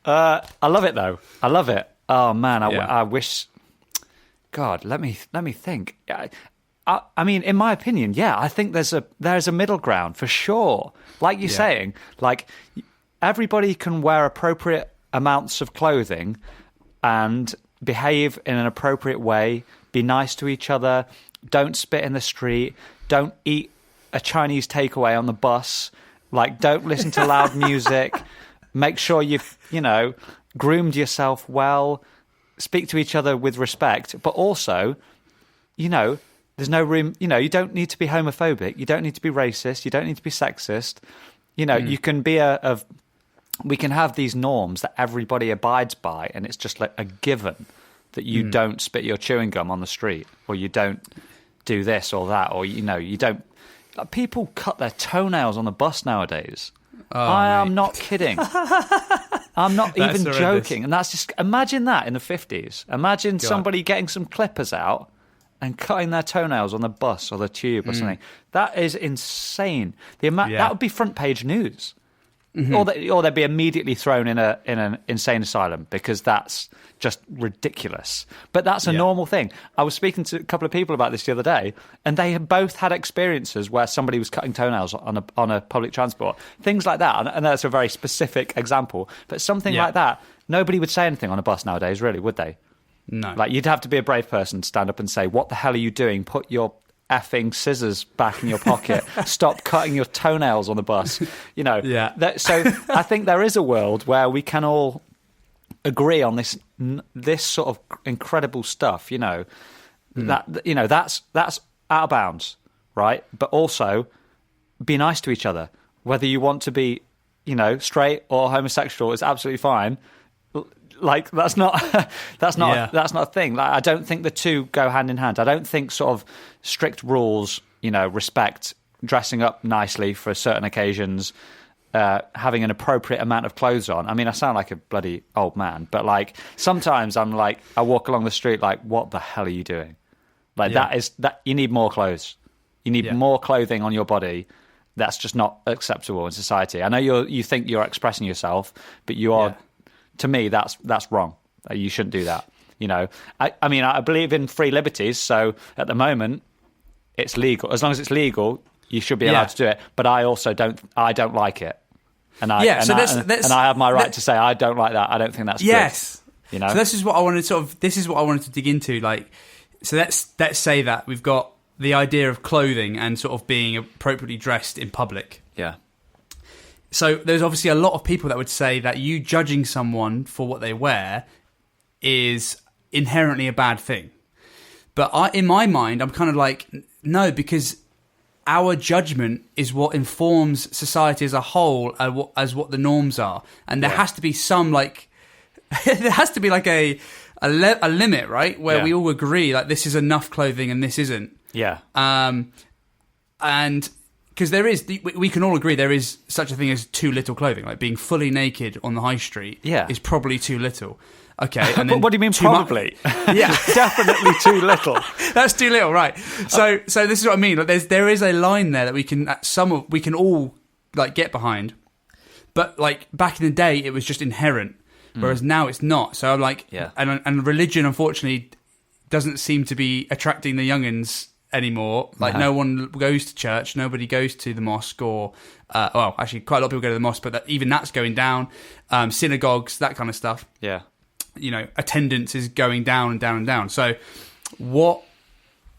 I love it though. I love it. Oh man, I wish. God, let me think. I mean, in my opinion, I think there's a middle ground for sure. Like you're saying, like everybody can wear appropriate amounts of clothing and behave in an appropriate way. Be nice to each other. Don't spit in the street. Don't eat a Chinese takeaway on the bus. Like, don't listen to loud music. Make sure you've, groomed yourself well. Speak to each other with respect. But also, there's no room, you don't need to be homophobic. You don't need to be racist. You don't need to be sexist. You can be we can have these norms that everybody abides by, and it's just like a given that you don't spit your chewing gum on the street, or you don't do this or that, or, you don't. Like, people cut their toenails on the bus nowadays. I am not kidding. I'm not even joking. And that's just, imagine that in the 50s. Imagine somebody getting some clippers out and cutting their toenails on the bus or the tube or something. That is insane. That would be front page news. Mm-hmm. Or they'd be immediately thrown in an insane asylum, because that's just ridiculous. But that's a normal thing. I was speaking to a couple of people about this the other day, and they have both had experiences where somebody was cutting toenails on a public transport. Things like that, and that's a very specific example. But something like that, nobody would say anything on a bus nowadays, really, would they? No. Like, you'd have to be a brave person to stand up and say, "What the hell are you doing? Put your effing scissors back in your pocket. Stop cutting your toenails on the bus." So I think there is a world where we can all agree on this sort of incredible stuff. That's out of bounds, right? But also be nice to each other. Whether you want to be, straight or homosexual is absolutely fine. Like, that's not a thing. Like, I don't think the two go hand in hand. I don't think sort of strict rules, respect, dressing up nicely for certain occasions, having an appropriate amount of clothes on. I mean, I sound like a bloody old man, but like sometimes I'm like, I walk along the street like, what the hell are you doing? Like that you need more clothes. You need more clothing on your body. That's just not acceptable in society. I know you think you're expressing yourself, but you are. To me, that's wrong. You shouldn't do that. I mean, I believe in free liberties. So at the moment, it's legal. As long as it's legal, you should be allowed to do it. But I also don't. I don't like it, and I have my right to say I don't like that. I don't think that's good. So this is what I wanted. This is what I wanted to dig into. Like, so let's say that we've got the idea of clothing and sort of being appropriately dressed in public. Yeah. So there's obviously a lot of people that would say that you judging someone for what they wear is inherently a bad thing. But in my mind, I'm kind of like, no, because our judgment is what informs society as a whole as what the norms are. And there has to be some, like, there has to be like a limit, right? Where we all agree, like, this is enough clothing and this isn't. Yeah. And because we can all agree there is such a thing as too little clothing. Like, being fully naked on the high street is probably too little. Okay, and then what do you mean probably? Yeah, definitely too little. That's too little, right? So this is what I mean. Like, there is a line there that we can all like get behind, but like back in the day, it was just inherent, whereas now it's not. So I'm like, and religion unfortunately doesn't seem to be attracting the youngins anymore. Like, no one goes to church, nobody goes to the mosque, or well, actually quite a lot of people go to the mosque, but even that's going down. Synagogues, that kind of stuff. Yeah. Attendance is going down and down and down. So what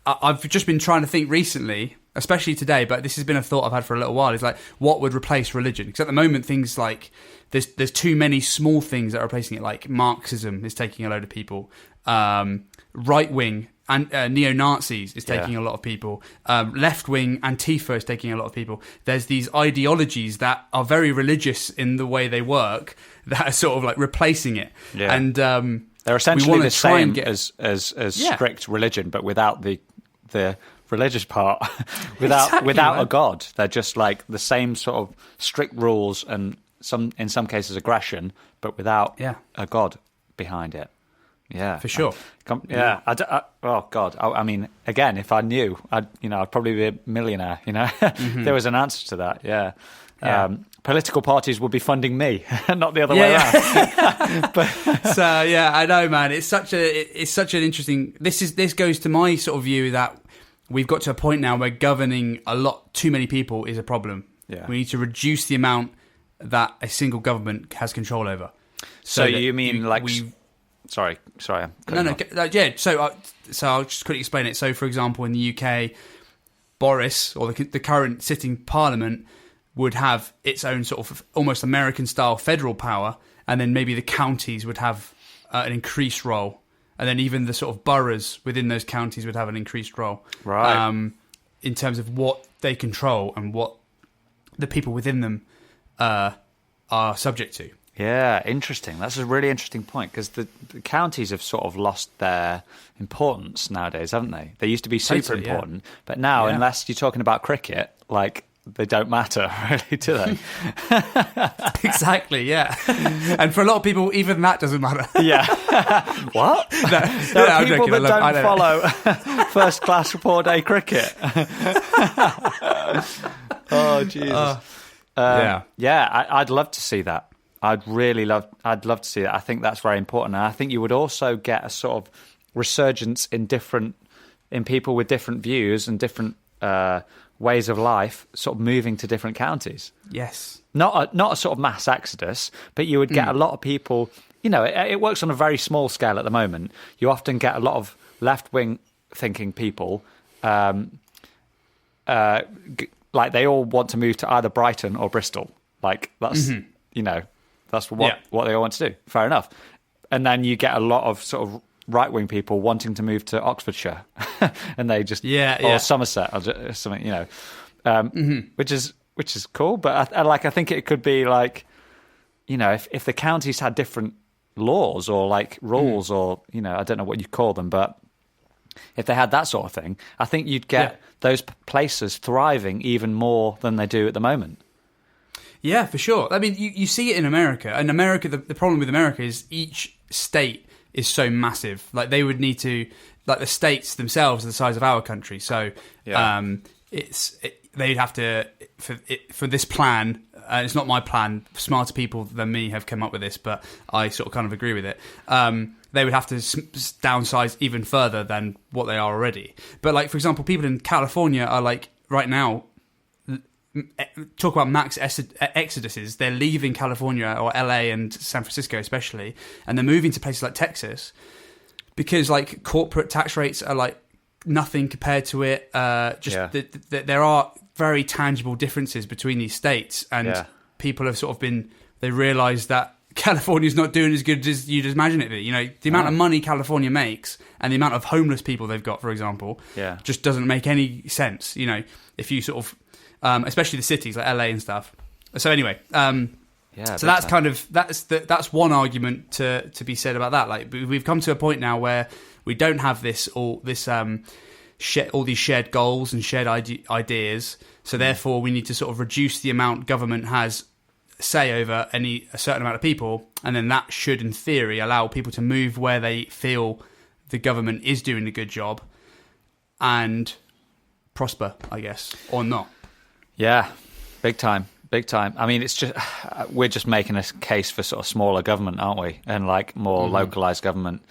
I've just been trying to think recently, especially today, but this has been a thought I've had for a little while, is like, what would replace religion? Because at the moment, things like there's too many small things that are replacing it. Like, Marxism is taking a load of people. Right wing and neo-Nazis is taking a lot of people. Left-wing Antifa is taking a lot of people. There's these ideologies that are very religious in the way they work that are sort of like replacing it. Yeah. And they're essentially the same as strict religion, but without the religious part, without a god. They're just like the same sort of strict rules and in some cases aggression, but without a god behind it. Yeah, for sure. Oh God. I mean, again, if I knew, I'd probably be a millionaire. There was an answer to that. Yeah. political parties would be funding me, not the other way around. But so I know, man. It's such an interesting. This goes to my sort of view that we've got to a point now where governing too many people is a problem. Yeah. We need to reduce the amount that a single government has control over. So you mean Sorry. No. Yeah. So I'll just quickly explain it. So, for example, in the UK, Boris, or the current sitting parliament, would have its own sort of almost American-style federal power, and then maybe the counties would have an increased role, and then even the sort of boroughs within those counties would have an increased role, right? In terms of what they control and what the people within them are subject to. Yeah, interesting. That's a really interesting point, because the counties have sort of lost their importance nowadays, haven't they? They used to be super important, but now, unless you're talking about cricket, like, they don't matter, really, do they? Exactly, yeah. And for a lot of people, even that doesn't matter. Yeah. What? There are people that don't follow first-class four-day cricket. Oh, Jesus. I'd love to see that. I'd love to see that. I think that's very important. And I think you would also get a sort of resurgence in people with different views and different ways of life, sort of moving to different counties. Yes. Not a sort of mass exodus, but you would get a lot of people. You know, it works on a very small scale at the moment. You often get a lot of left-wing thinking people, like they all want to move to either Brighton or Bristol. Like, that's that's what they all want to do. Fair enough. And then you get a lot of sort of right-wing people wanting to move to Oxfordshire, and they just or Somerset or something, which is cool. But I think it could be like, if the counties had different laws or like rules or I don't know what you call them, but if they had that sort of thing, I think you'd get those places thriving even more than they do at the moment. Yeah, for sure. I mean, you see it in America. And America, the problem with America is each state is so massive. Like, they would need to, like, the states themselves are the size of our country. So they'd have to, for this plan, and it's not my plan, smarter people than me have come up with this, but I sort of kind of agree with it. They would have to downsize even further than what they are already. But, like, for example, people in California are, like, right now, talk about max exoduses. They're leaving California or LA and San Francisco especially, and they're moving to places like Texas because, like, corporate tax rates are like nothing compared to it. There are very tangible differences between these states, and people have sort of they realise that California's not doing as good as you'd imagine it. The amount of money California makes and the amount of homeless people they've got, for example, just doesn't make any sense. If you sort of especially the cities like LA and stuff. So anyway, so that's that's one argument to be said about that. Like, we've come to a point now where we don't have all these shared goals and shared ideas. So therefore, we need to sort of reduce the amount government has say over a certain amount of people, and then that should, in theory, allow people to move where they feel the government is doing a good job and prosper, I guess, or not. Yeah, big time. I mean, it's just we're just making a case for sort of smaller government, aren't we? And like more localized government,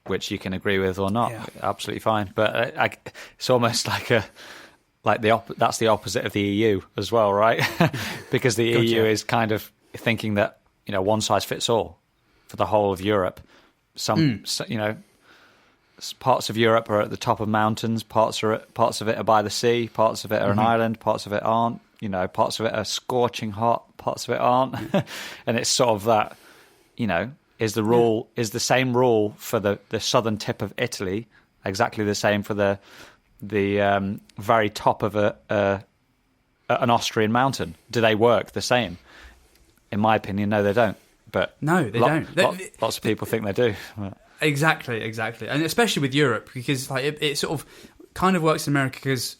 which you can agree with or not. Yeah. Absolutely fine. But it's almost like that's the opposite of the EU as well, right? Because the EU is kind of thinking that one size fits all for the whole of Europe. Parts of Europe are at the top of mountains, parts of it are by the sea, parts of it are an island, parts of it aren't. Parts of it are scorching hot, parts of it aren't. And it's sort of that, is the same rule for the southern tip of Italy, exactly the same for the very top of an Austrian mountain? Do they work the same? In my opinion, no, they don't. But no, they don't. Lots of people think they do. Exactly, and especially with Europe, because like it sort of kind of works in America because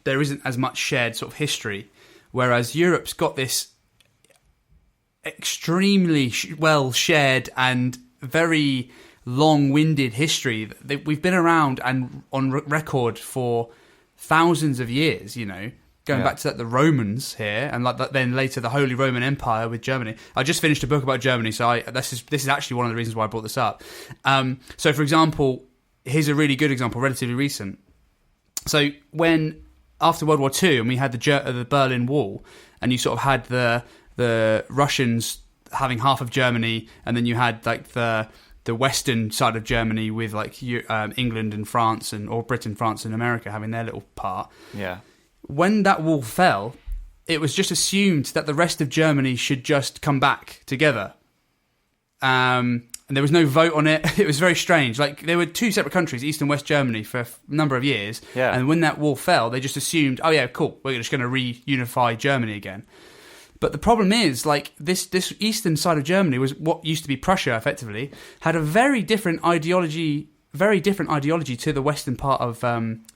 there isn't as much shared sort of history, whereas Europe's got this extremely well shared and very long-winded history. We've been around and on record for thousands of years, going back to the Romans here, and then later the Holy Roman Empire with Germany. I just finished a book about Germany, so this is actually one of the reasons why I brought this up. So, for example, here's a really good example, relatively recent. So, after World War II, and we had the Berlin Wall, and you sort of had the Russians having half of Germany, and then you had like the western side of Germany with like England and France, or Britain, France, and America having their little part. Yeah. When that wall fell, it was just assumed that the rest of Germany should just come back together. And there was no vote on it. It was very strange. Like, there were two separate countries, East and West Germany, for a number of years. Yeah. And when that wall fell, they just assumed, oh yeah, cool, we're just going to reunify Germany again. But the problem is, like, this eastern side of Germany was what used to be Prussia, effectively, had a very different ideology to the western part of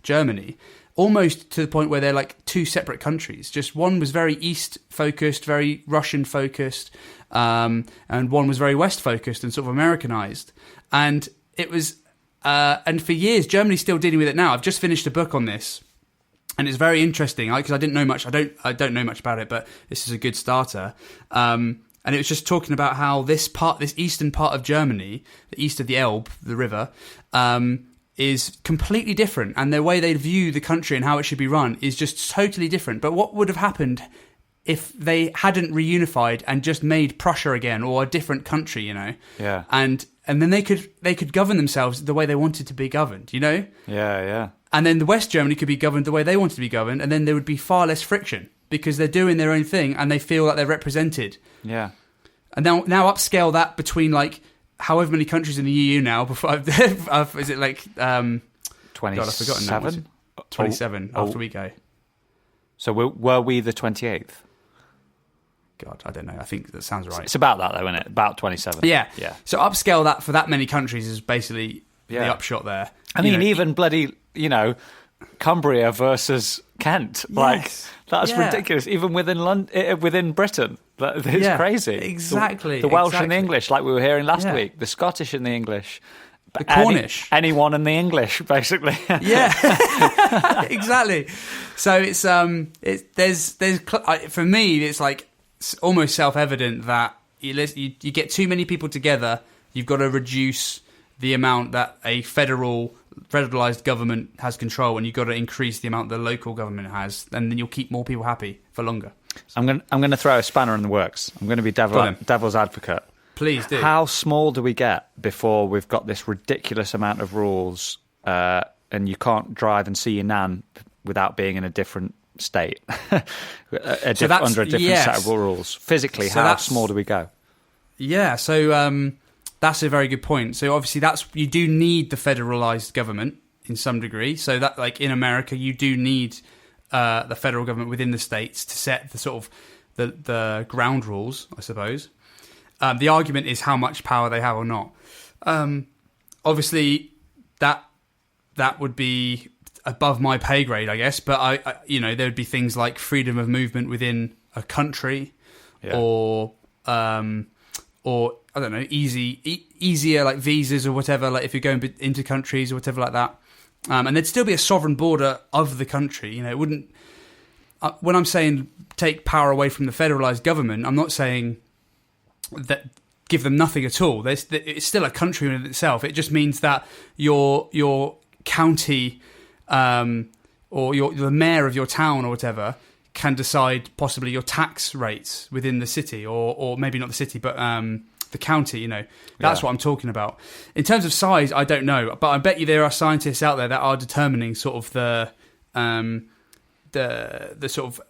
Germany. Almost to the point where they're like two separate countries. Just one was very East-focused, very Russian-focused, and one was very West-focused and sort of Americanized. And it was, and for years, Germany's still dealing with it now. I've just finished a book on this, and it's very interesting because I didn't know much. I don't know much about it, but this is a good starter. And it was just talking about how this eastern part of Germany, the east of the Elbe, the river, is completely different, and the way they view the country and how it should be run is just totally different. But what would have happened if they hadn't reunified and just made Prussia again, or a different country, you know? Yeah. And then they could govern themselves the way they wanted to be governed, you know? Yeah, yeah. And then the West Germany could be governed the way they wanted to be governed, and then there would be far less friction because they're doing their own thing and they feel like they're represented. Yeah. And now upscale that between like however many countries in the EU now. Before is it like 27? God, I've forgotten now. 27 after we go. So were we the 28th? God, I don't know. I think that sounds right. It's about that, though, isn't it? About 27. Yeah. Yeah. So upscale that for that many countries is basically the upshot there. I mean, even bloody, Cumbria versus Kent. Yes. Like, that's ridiculous. Even within Britain. It's crazy. Exactly. The Welsh and the English, like we were hearing last week. The Scottish and the English. The Cornish. Anyone in the English, basically. Yeah. Exactly. So it's for me, it's like it's almost self-evident that you get too many people together, you've got to reduce the amount that a federalized government has control, and you've got to increase the amount the local government has, and then you'll keep more people happy for longer. I'm going to throw a spanner in the works. I'm going to be devil's advocate. Please do. How small do we get before we've got this ridiculous amount of rules, and you can't drive and see your nan without being in a different state, under a different set of rules? Physically, how small do we go? Yeah, so that's a very good point. So obviously, you do need the federalized government in some degree. So that, like in America, you do need the federal government within the states to set the sort of the ground rules, I suppose. The argument is how much power they have or not. Obviously, that would be above my pay grade, I guess. But I there would be things like freedom of movement within a country, or I don't know, easier like visas or whatever. Like if you're going into countries or whatever like that, and there'd still be a sovereign border of the country. It wouldn't. When I'm saying take power away from the federalized government, I'm not saying that give them nothing at all. It's still a country in itself. It just means that your county or the mayor of your town or whatever can decide possibly your tax rates within the city, or maybe not the city, but the county. That's what I'm talking about. In terms of size, I don't know, but I bet you there are scientists out there that are determining sort of the sort of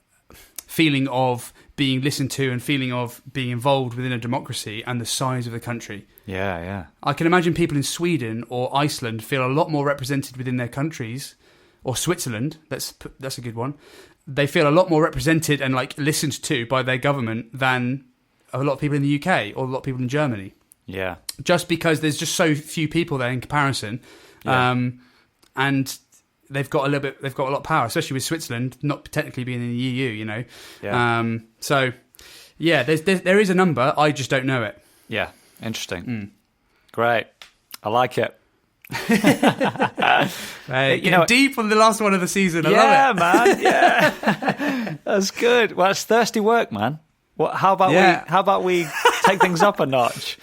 feeling of being listened to and feeling of being involved within a democracy and the size of the country. Yeah. I can imagine people in Sweden or Iceland feel a lot more represented within their countries, or Switzerland. That's a good one. They feel a lot more represented and like listened to by their government than a lot of people in the UK or a lot of people in Germany. Yeah. Just because there's just so few people there in comparison. Yeah. And they've got a lot of power, especially with Switzerland not technically being in the EU, Yeah. So, yeah, there is a number. I just don't know it. Yeah, interesting. Great. I like it. Right, deep on the last one of the season. I love it. Man. Yeah, that's good. Well, it's thirsty work, man. How about we take things up a notch?